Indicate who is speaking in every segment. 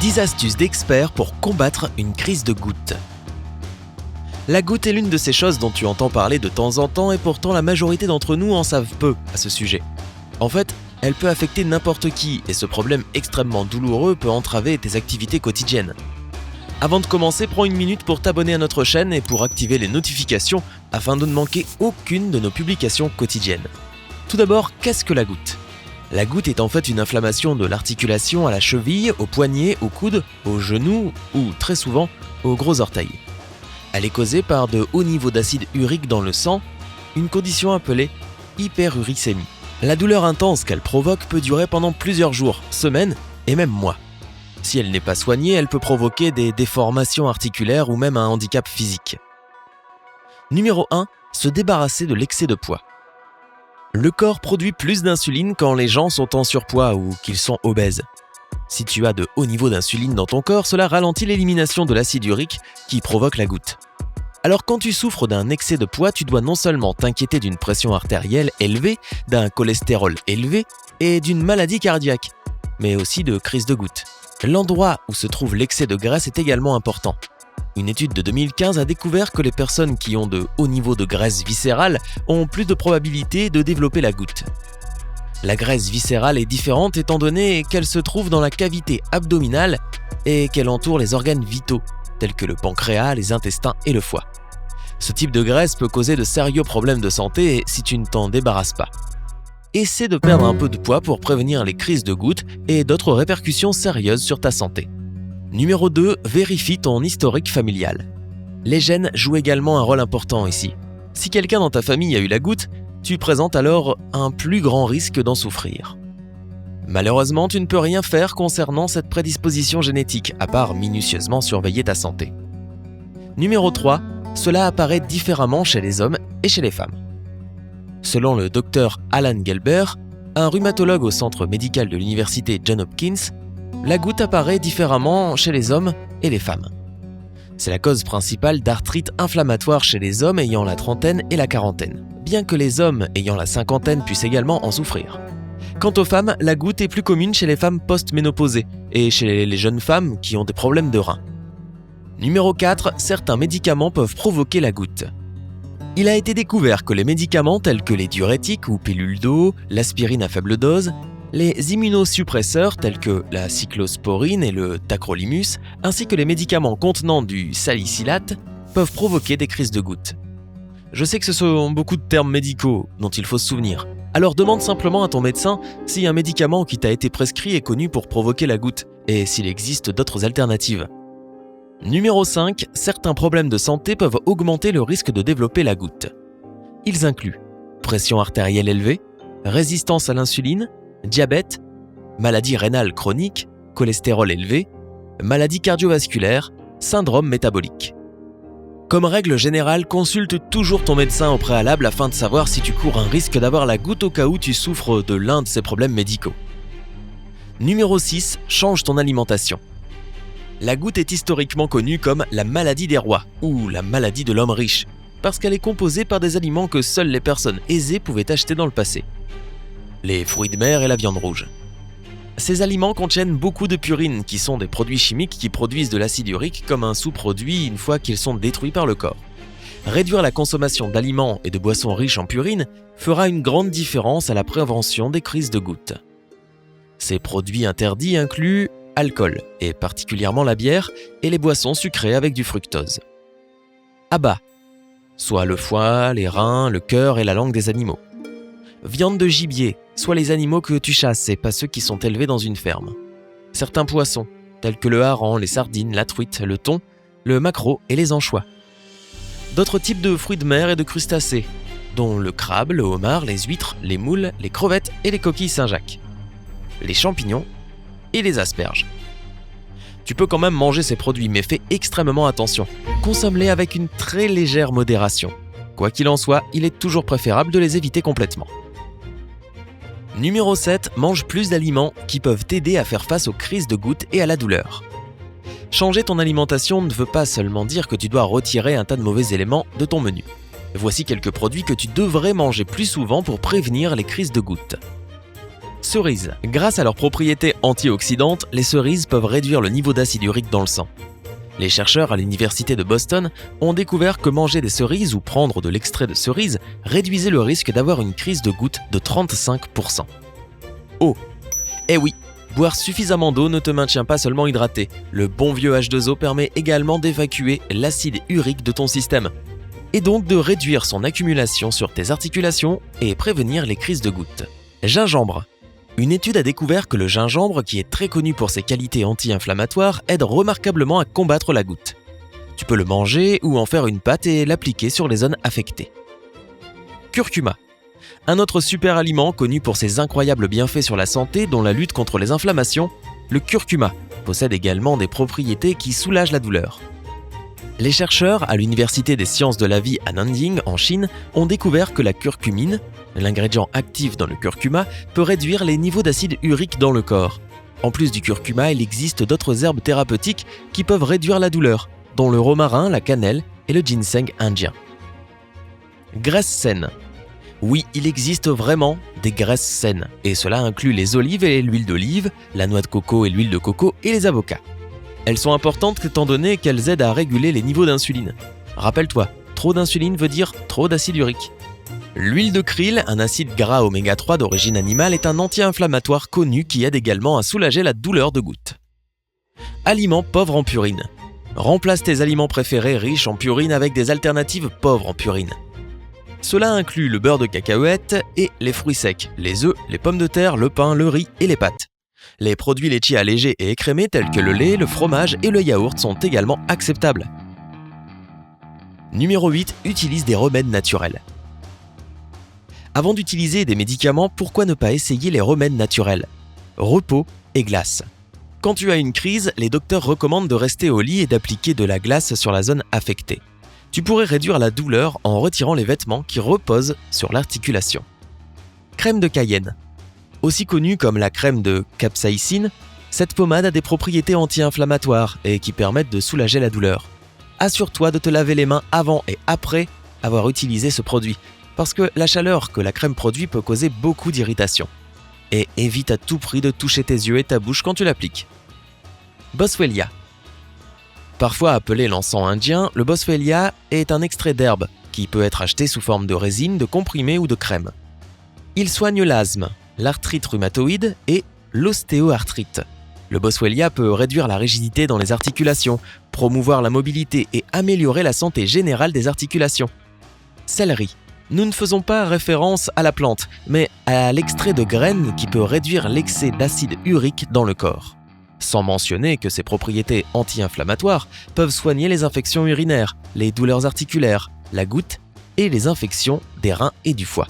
Speaker 1: 10 astuces d'experts pour combattre une crise de goutte. La goutte est l'une de ces choses dont tu entends parler de temps en temps et pourtant la majorité d'entre nous en savent peu à ce sujet. En fait, elle peut affecter n'importe qui et ce problème extrêmement douloureux peut entraver tes activités quotidiennes. Avant de commencer, prends une minute pour t'abonner à notre chaîne et pour activer les notifications afin de ne manquer aucune de nos publications quotidiennes. Tout d'abord, qu'est-ce que la goutte ? La goutte est en fait une inflammation de l'articulation à la cheville, au poignet, au coude, au genou ou très souvent au gros orteil. Elle est causée par de hauts niveaux d'acide urique dans le sang, une condition appelée hyperuricémie. La douleur intense qu'elle provoque peut durer pendant plusieurs jours, semaines et même mois. Si elle n'est pas soignée, elle peut provoquer des déformations articulaires ou même un handicap physique. Numéro 1. Se débarrasser de l'excès de poids. Le corps produit plus d'insuline quand les gens sont en surpoids ou qu'ils sont obèses. Si tu as de hauts niveaux d'insuline dans ton corps, cela ralentit l'élimination de l'acide urique qui provoque la goutte. Alors quand tu souffres d'un excès de poids, tu dois non seulement t'inquiéter d'une pression artérielle élevée, d'un cholestérol élevé et d'une maladie cardiaque, mais aussi de crise de goutte. L'endroit où se trouve l'excès de graisse est également important. Une étude de 2015 a découvert que les personnes qui ont de hauts niveaux de graisse viscérale ont plus de probabilité de développer la goutte. La graisse viscérale est différente étant donné qu'elle se trouve dans la cavité abdominale et qu'elle entoure les organes vitaux, tels que le pancréas, les intestins et le foie. Ce type de graisse peut causer de sérieux problèmes de santé si tu ne t'en débarrasses pas. Essaie de perdre un peu de poids pour prévenir les crises de goutte et d'autres répercussions sérieuses sur ta santé. Numéro 2. Vérifie ton historique familial. Les gènes jouent également un rôle important ici. Si quelqu'un dans ta famille a eu la goutte, tu présentes alors un plus grand risque d'en souffrir. Malheureusement, tu ne peux rien faire concernant cette prédisposition génétique, à part minutieusement surveiller ta santé. Numéro 3. Cela apparaît différemment chez les hommes et chez les femmes. Selon le docteur Alan Gelber, un rhumatologue au centre médical de l'université Johns Hopkins, la goutte apparaît différemment chez les hommes et les femmes. C'est la cause principale d'arthrite inflammatoire chez les hommes ayant la trentaine et la quarantaine, bien que les hommes ayant la cinquantaine puissent également en souffrir. Quant aux femmes, la goutte est plus commune chez les femmes post-ménopausées et chez les jeunes femmes qui ont des problèmes de reins. Numéro 4. Certains médicaments peuvent provoquer la goutte. Il a été découvert que les médicaments tels que les diurétiques ou pilules d'eau, l'aspirine à faible dose, les immunosuppresseurs tels que la cyclosporine et le tacrolimus, ainsi que les médicaments contenant du salicylate, peuvent provoquer des crises de goutte. Je sais que ce sont beaucoup de termes médicaux dont il faut se souvenir. Alors demande simplement à ton médecin si un médicament qui t'a été prescrit est connu pour provoquer la goutte et s'il existe d'autres alternatives. Numéro 5. Certains problèmes de santé peuvent augmenter le risque de développer la goutte. Ils incluent pression artérielle élevée, résistance à l'insuline, diabète, maladie rénale chronique, cholestérol élevé, maladie cardiovasculaire, syndrome métabolique. Comme règle générale, consulte toujours ton médecin au préalable afin de savoir si tu cours un risque d'avoir la goutte au cas où tu souffres de l'un de ces problèmes médicaux. Numéro 6. Change ton alimentation. La goutte est historiquement connue comme la maladie des rois ou la maladie de l'homme riche, parce qu'elle est composée par des aliments que seules les personnes aisées pouvaient acheter dans le passé. Les fruits de mer et la viande rouge. Ces aliments contiennent beaucoup de purines, qui sont des produits chimiques qui produisent de l'acide urique comme un sous-produit une fois qu'ils sont détruits par le corps. Réduire la consommation d'aliments et de boissons riches en purines fera une grande différence à la prévention des crises de goutte. Ces produits interdits incluent alcool, et particulièrement la bière et les boissons sucrées avec du fructose. Abats, soit le foie, les reins, le cœur et la langue des animaux. Viande de gibier, soit les animaux que tu chasses et pas ceux qui sont élevés dans une ferme. Certains poissons, tels que le hareng, les sardines, la truite, le thon, le maquereau et les anchois. D'autres types de fruits de mer et de crustacés, dont le crabe, le homard, les huîtres, les moules, les crevettes et les coquilles Saint-Jacques. Les champignons et les asperges. Tu peux quand même manger ces produits, mais fais extrêmement attention. Consomme-les avec une très légère modération. Quoi qu'il en soit, il est toujours préférable de les éviter complètement. Numéro 7. Mange plus d'aliments qui peuvent t'aider à faire face aux crises de goutte et à la douleur. Changer ton alimentation ne veut pas seulement dire que tu dois retirer un tas de mauvais éléments de ton menu. Voici quelques produits que tu devrais manger plus souvent pour prévenir les crises de goutte. Cerises. Grâce à leurs propriétés antioxydantes, les cerises peuvent réduire le niveau d'acide urique dans le sang. Les chercheurs à l'université de Boston ont découvert que manger des cerises ou prendre de l'extrait de cerise réduisait le risque d'avoir une crise de goutte de 35%. Eau. Eh oui, boire suffisamment d'eau ne te maintient pas seulement hydraté. Le bon vieux H2O permet également d'évacuer l'acide urique de ton système, et donc de réduire son accumulation sur tes articulations et prévenir les crises de goutte. Gingembre. Une étude a découvert que le gingembre, qui est très connu pour ses qualités anti-inflammatoires, aide remarquablement à combattre la goutte. Tu peux le manger ou en faire une pâte et l'appliquer sur les zones affectées. Curcuma. Un autre super aliment connu pour ses incroyables bienfaits sur la santé, dont la lutte contre les inflammations, le curcuma possède également des propriétés qui soulagent la douleur. Les chercheurs à l'Université des sciences de la vie à Nanjing, en Chine, ont découvert que la curcumine, l'ingrédient actif dans le curcuma, peut réduire les niveaux d'acide urique dans le corps. En plus du curcuma, il existe d'autres herbes thérapeutiques qui peuvent réduire la douleur, dont le romarin, la cannelle et le ginseng indien. Graisses saines. Oui, il existe vraiment des graisses saines, et cela inclut les olives et l'huile d'olive, la noix de coco et l'huile de coco et les avocats. Elles sont importantes étant donné qu'elles aident à réguler les niveaux d'insuline. Rappelle-toi, trop d'insuline veut dire trop d'acide urique. L'huile de krill, un acide gras oméga 3 d'origine animale, est un anti-inflammatoire connu qui aide également à soulager la douleur de goutte. Aliments pauvres en purine. Remplace tes aliments préférés riches en purine avec des alternatives pauvres en purine. Cela inclut le beurre de cacahuète et les fruits secs, les œufs, les pommes de terre, le pain, le riz et les pâtes. Les produits laitiers allégés et écrémés tels que le lait, le fromage et le yaourt sont également acceptables. Numéro 8. Utilise des remèdes naturels. Avant d'utiliser des médicaments, pourquoi ne pas essayer les remèdes naturels ? Repos et glace. Quand tu as une crise, les docteurs recommandent de rester au lit et d'appliquer de la glace sur la zone affectée. Tu pourrais réduire la douleur en retirant les vêtements qui reposent sur l'articulation. Crème de cayenne. Aussi connue comme la crème de capsaïcine, cette pommade a des propriétés anti-inflammatoires et qui permettent de soulager la douleur. Assure-toi de te laver les mains avant et après avoir utilisé ce produit, parce que la chaleur que la crème produit peut causer beaucoup d'irritation. Et évite à tout prix de toucher tes yeux et ta bouche quand tu l'appliques. Boswellia. Parfois appelé l'encens indien, le boswellia est un extrait d'herbe qui peut être acheté sous forme de résine, de comprimé ou de crème. Il soigne l'asthme, l'arthrite rhumatoïde et l'ostéoarthrite. Le boswellia peut réduire la rigidité dans les articulations, promouvoir la mobilité et améliorer la santé générale des articulations. Céleri. Nous ne faisons pas référence à la plante, mais à l'extrait de graines qui peut réduire l'excès d'acide urique dans le corps. Sans mentionner que ses propriétés anti-inflammatoires peuvent soigner les infections urinaires, les douleurs articulaires, la goutte et les infections des reins et du foie.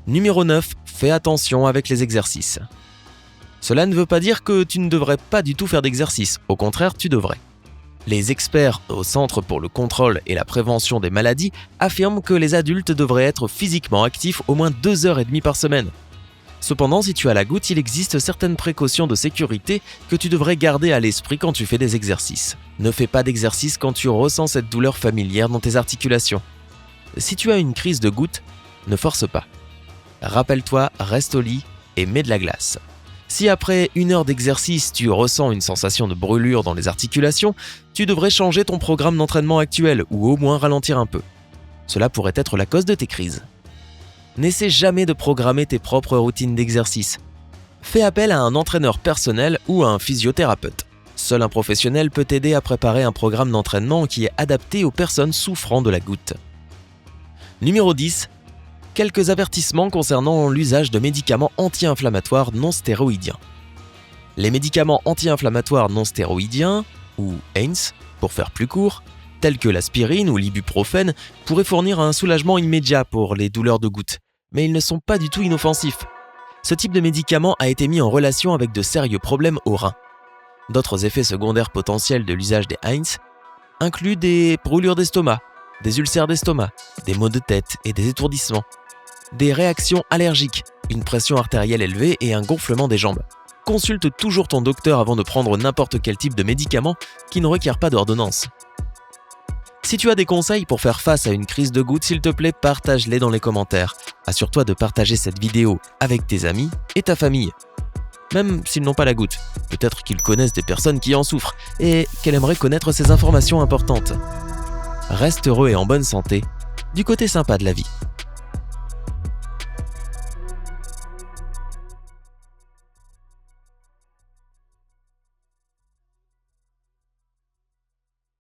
Speaker 1: Numéro 9. Fais attention avec les exercices. Cela ne veut pas dire que tu ne devrais pas du tout faire d'exercice, au contraire tu devrais. Les experts au Centre pour le contrôle et la prévention des maladies affirment que les adultes devraient être physiquement actifs au moins 2h30 par semaine. Cependant, si tu as la goutte, il existe certaines précautions de sécurité que tu devrais garder à l'esprit quand tu fais des exercices. Ne fais pas d'exercice quand tu ressens cette douleur familière dans tes articulations. Si tu as une crise de goutte, ne force pas. Rappelle-toi, reste au lit et mets de la glace. Si après 1 heure d'exercice, tu ressens une sensation de brûlure dans les articulations, tu devrais changer ton programme d'entraînement actuel ou au moins ralentir un peu. Cela pourrait être la cause de tes crises. N'essaie jamais de programmer tes propres routines d'exercice. Fais appel à un entraîneur personnel ou à un physiothérapeute. Seul un professionnel peut t'aider à préparer un programme d'entraînement qui est adapté aux personnes souffrant de la goutte. Numéro 10. Quelques avertissements concernant l'usage de médicaments anti-inflammatoires non stéroïdiens. Les médicaments anti-inflammatoires non stéroïdiens, ou AINS pour faire plus court, tels que l'aspirine ou l'ibuprofène, pourraient fournir un soulagement immédiat pour les douleurs de goutte, mais ils ne sont pas du tout inoffensifs. Ce type de médicament a été mis en relation avec de sérieux problèmes aux reins. D'autres effets secondaires potentiels de l'usage des AINS incluent des brûlures d'estomac, des ulcères d'estomac, des maux de tête et des étourdissements, des réactions allergiques, une pression artérielle élevée et un gonflement des jambes. Consulte toujours ton docteur avant de prendre n'importe quel type de médicament qui ne requiert pas d'ordonnance. Si tu as des conseils pour faire face à une crise de goutte, s'il te plaît, partage-les dans les commentaires. Assure-toi de partager cette vidéo avec tes amis et ta famille. Même s'ils n'ont pas la goutte, peut-être qu'ils connaissent des personnes qui en souffrent et qu'elles aimeraient connaître ces informations importantes. Reste heureux et en bonne santé, du côté sympa de la vie.